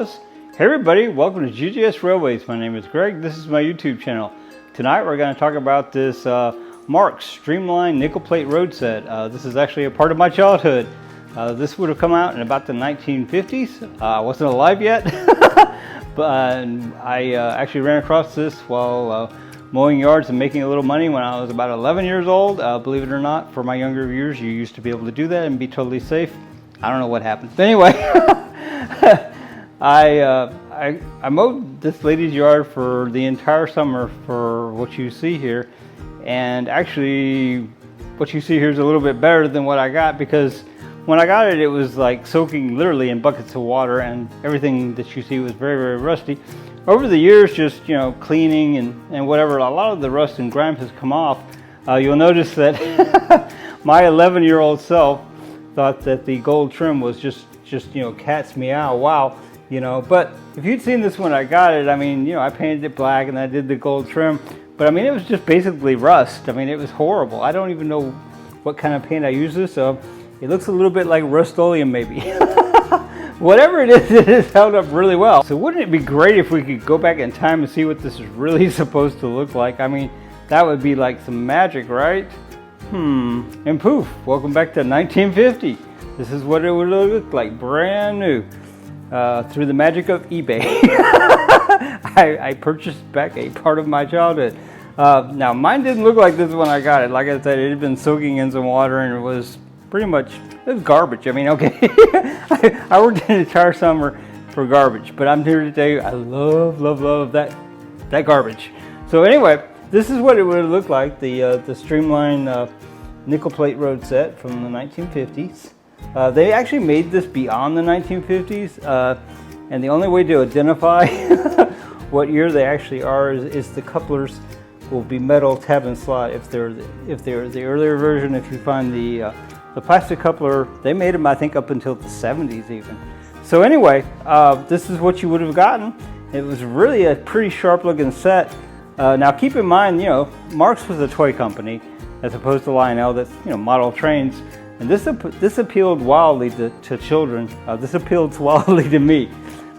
Hey everybody, welcome to GGS Railways. My name is Greg. This is my YouTube channel. Tonight we're going to talk about this Marx streamlined nickel plate road set. This is actually a part of my childhood. This would have come out in about the 1950s. I wasn't alive yet, but I actually ran across this while mowing yards and making a little money when I was about 11 years old. Believe it or not, for my younger years, you used to be able to do that and be totally safe. I don't know what happened. But anyway, I mowed this lady's yard for the entire summer for what you see here, and actually what you see here is a little bit better than what I got, because when I got it, it was like soaking literally in buckets of water, and everything that you see was very, very rusty. Over the years, just cleaning and whatever, a lot of the rust and grime has come off. You'll notice that my 11-year-old self thought that the gold trim was just cat's meow, wow. But if you'd seen this when I got it, I painted it black and I did the gold trim, but it was just basically rust. It was horrible. I don't even know what kind of paint I used this, so it looks a little bit like Rust-Oleum maybe. Whatever it is held up really well. So wouldn't it be great if we could go back in time and see what this is really supposed to look like? That would be like some magic, right? And poof, welcome back to 1950. This is what it would look like, brand new. Through the magic of eBay. I purchased back a part of my childhood. Now mine didn't look like this when I got it. Like I said, it had been soaking in some water and it was pretty much, it was garbage. Okay. I worked an entire summer for garbage, but I'm here to tell you I love that garbage. So anyway, this is what it would look like, the streamlined nickel plate road set from the 1950s. They actually made this beyond the 1950s, and the only way to identify what year they actually are is the couplers will be metal tab and slot. If they're the earlier version, if you find the plastic coupler, they made them I think up until the 70s even. So anyway, this is what you would have gotten. It was really a pretty sharp looking set. Now keep in mind, Marx was a toy company as opposed to Lionel that's model trains. And this appealed wildly to children. This appealed wildly to me.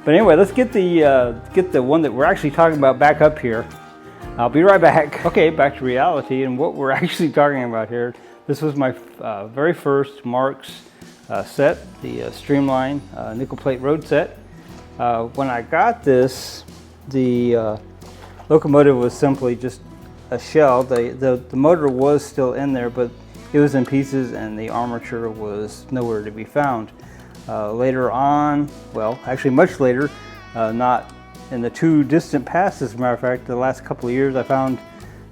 But anyway, let's get the one that we're actually talking about back up here. I'll be right back. Okay, back to reality and what we're actually talking about here. This was my very first Marx set, the streamlined nickel plate road set. When I got this, the locomotive was simply just a shell. The motor was still in there, but it was in pieces and the armature was nowhere to be found. Later on, well, actually much later, not in the too distant past, as a matter of fact, the last couple of years I found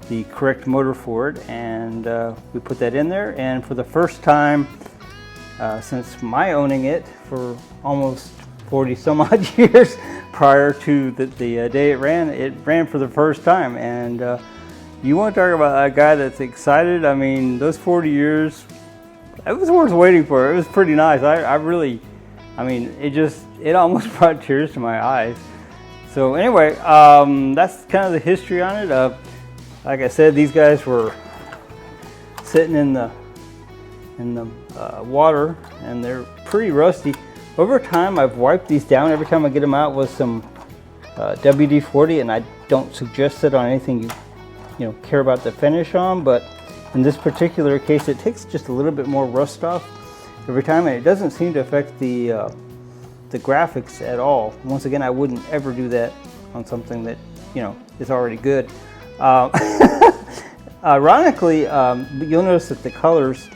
the correct motor for it, and we put that in there, and for the first time since my owning it for almost 40 some odd years prior to the day it ran for the first time. And you want to talk about a guy that's excited? Those 40 years, it was worth waiting for. It was pretty nice. It almost brought tears to my eyes. So anyway, that's kind of the history on it. Like I said, these guys were sitting in the water, and they're pretty rusty. Over time, I've wiped these down every time I get them out with some WD-40, and I don't suggest it on anything you care about the finish on, but in this particular case it takes just a little bit more rust off every time, and it doesn't seem to affect the graphics at all. Once again, I wouldn't ever do that on something that is already good. Ironically, you'll notice that the colors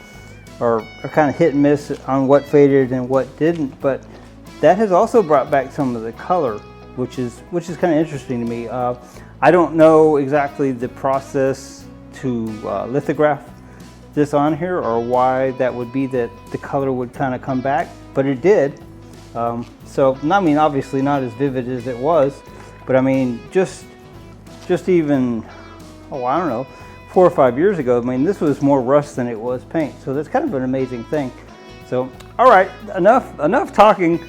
are kind of hit and miss on what faded and what didn't, but that has also brought back some of the color, which is kind of interesting to me. I don't know exactly the process to lithograph this on here, or why that would be that the color would kind of come back, but it did. So obviously not as vivid as it was, but just even, I don't know, 4 or 5 years ago, this was more rust than it was paint. So that's kind of an amazing thing. So all right, enough talking.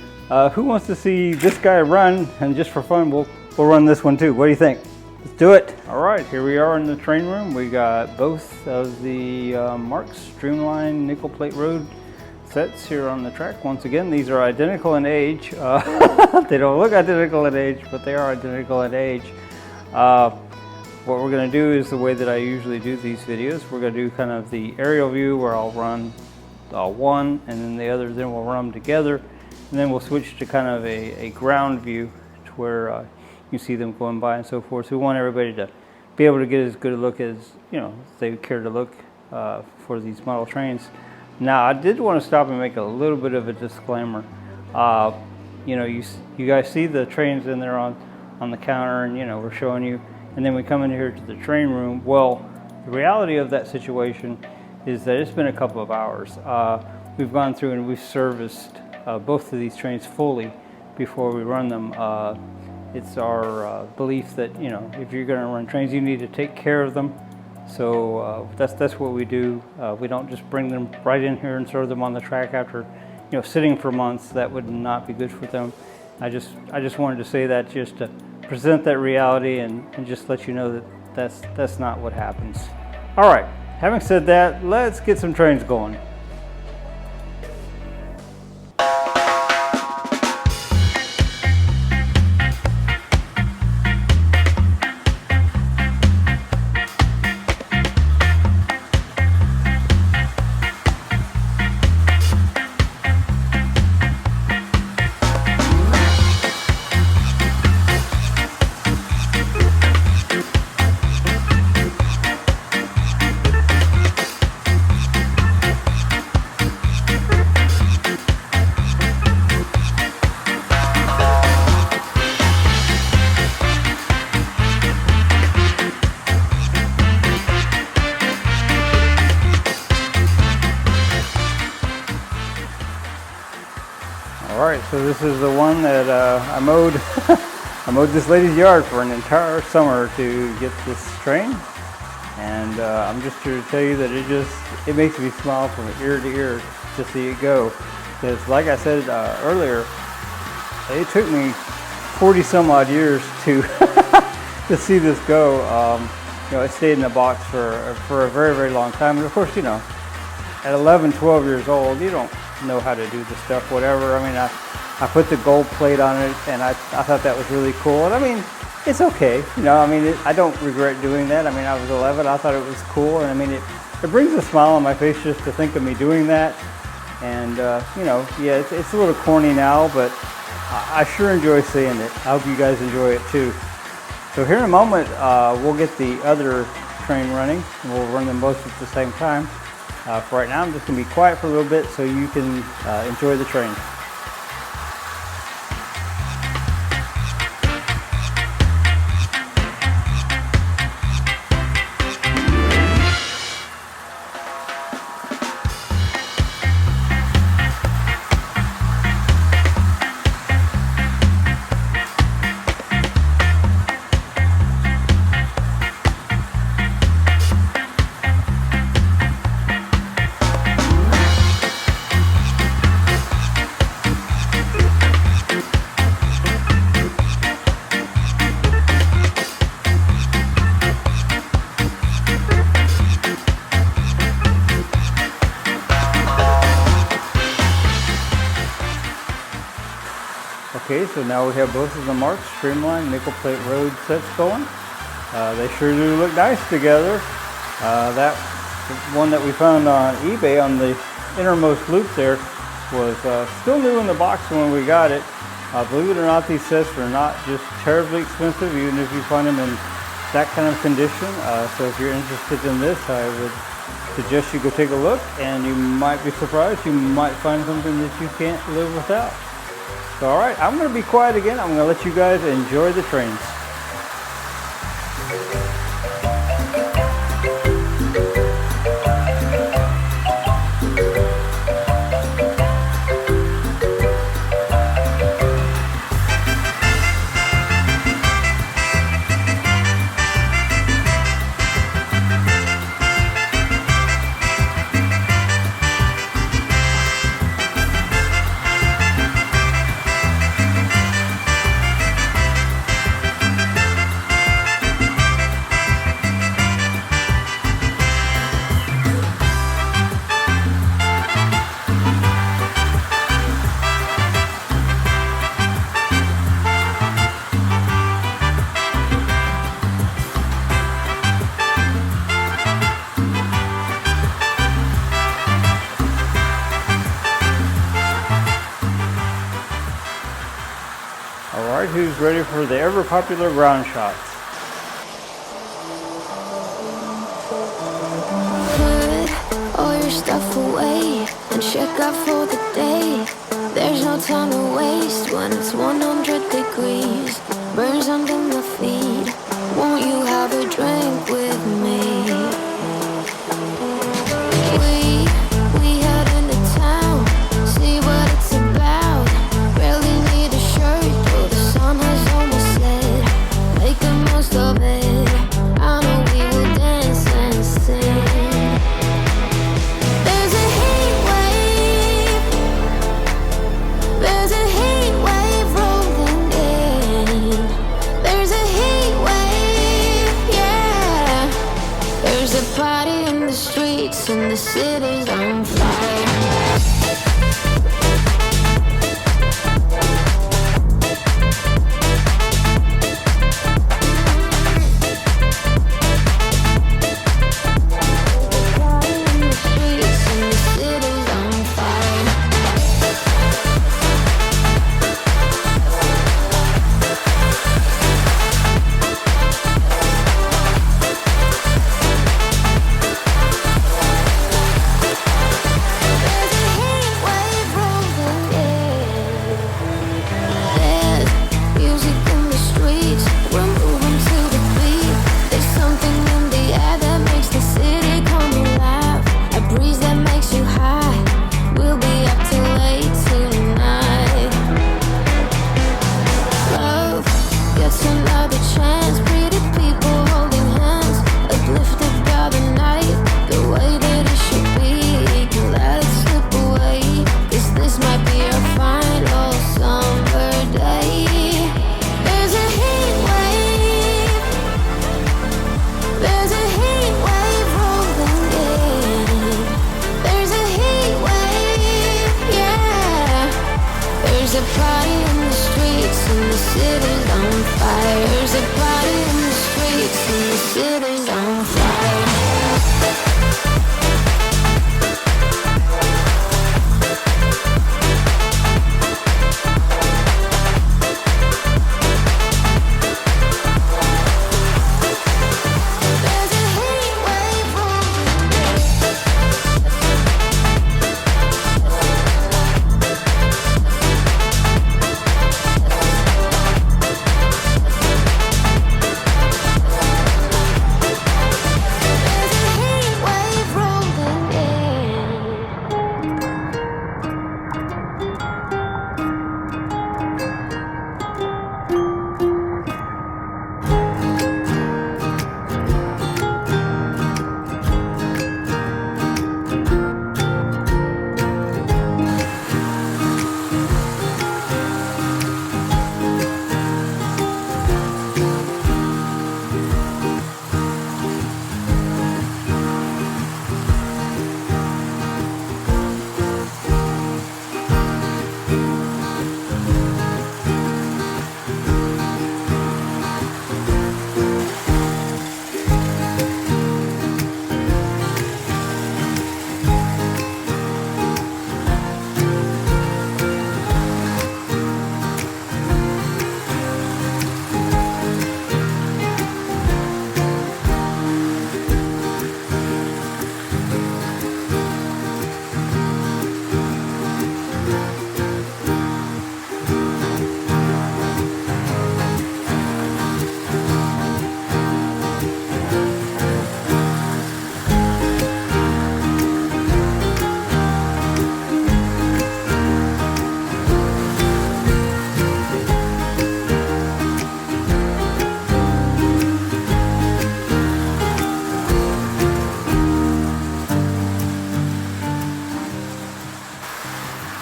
Who wants to see this guy run? And just for fun, we'll run this one too. What do you think? Let's do it. All right, here we are in the train room. We got both of the Marx streamlined nickel plate road sets here on the track. Once again, these are identical in age. They don't look identical in age, but they are identical in age. What we're going to do is the way that I usually do these videos. We're going to do kind of the aerial view where I'll run one and then the other, then we'll run them together, and then we'll switch to kind of a ground view to where you see them going by and so forth. So we want everybody to be able to get as good a look as, you know, if they care to look for these model trains. Now, I did want to stop and make a little bit of a disclaimer. You know, you guys see the trains in there on the counter, and, you know, we're showing you, and then we come in here to the train room. Well, the reality of that situation is that it's been a couple of hours. We've gone through and we've serviced both of these trains fully before we run them. It's our belief that, you know, if you're going to run trains, you need to take care of them. So that's what we do. We don't just bring them right in here and throw them on the track after, you know, sitting for months. That would not be good for them. I just wanted to say that just to present that reality and just let you know that that's not what happens. All right, having said that, let's get some trains going. Alright, so this is the one that I mowed. I mowed this lady's yard for an entire summer to get this train, and I'm just here to tell you that it makes me smile from ear to ear to see it go. Because like I said earlier, it took me 40 some odd years to to see this go. You know, it stayed in the box for a very, very long time, and of course, you know, at 11, 12 years old, you don't know how to do the stuff, whatever. I mean, I put the gold plate on it, and I thought that was really cool. And I mean, it's okay, you know. I mean, I don't regret doing that. I mean, I was 11. I thought it was cool, and I mean, it brings a smile on my face just to think of me doing that. And you know, yeah, it's a little corny now, but I sure enjoy seeing it. I hope you guys enjoy it too. So here in a moment, we'll get the other train running, and we'll run them both at the same time. For right now, I'm just going to be quiet for a little bit so you can enjoy the train. Okay, so now we have both of the Marx streamlined nickel plate road sets going. They sure do look nice together. That one that we found on eBay on the innermost loop there was still new in the box when we got it. Believe it or not, these sets are not just terribly expensive, even if you find them in that kind of condition. So if you're interested in this, I would suggest you go take a look, and you might be surprised. You might find something that you can't live without. So, all right, I'm going to be quiet again. I'm going to let you guys enjoy the trains. Alright, who's ready for the ever popular ground shot? Put all your stuff away and check out for the day. There's no time to waste when it's 100 degrees. Burns under my feet. Won't you have a drink with me? We head into town, see what it's about. Barely need a shirt, though the sun has almost set. Make the most of it. I know we will dance and sing. There's a heat wave. There's a heat wave rolling in. There's a heat wave, yeah. There's a party in the streets and the city's on fire. There's a party in the streets and the city's on fire. There's a party in the streets and the city's on fire.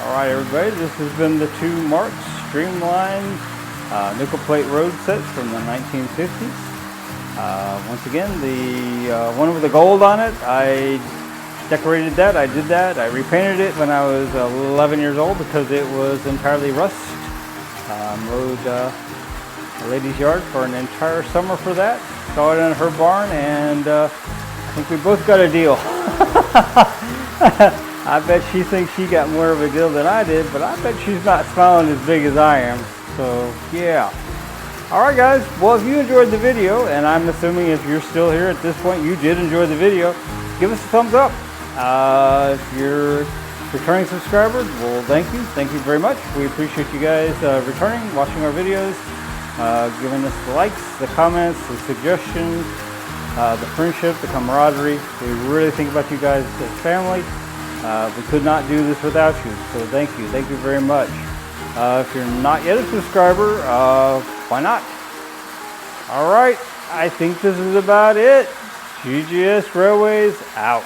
Alright everybody, this has been the two Marx streamlined nickel plate road sets from the 1950s. Once again, the one with the gold on it, I decorated that, I did that, I repainted it when I was 11 years old because it was entirely rust. Mowed a lady's yard for an entire summer for that. Saw it in her barn, and I think we both got a deal. I bet she thinks she got more of a deal than I did, but I bet she's not smiling as big as I am. So yeah. Alright guys, well if you enjoyed the video, and I'm assuming if you're still here at this point you did enjoy the video, give us a thumbs up. If you're returning subscribers, well thank you very much. We appreciate you guys returning, watching our videos, giving us the likes, the comments, the suggestions, the friendship, the camaraderie. We really think about you guys as family. We could not do this without you, so thank you very much. If you're not yet a subscriber, why not? Alright, I think this is about it. GGS Railways out.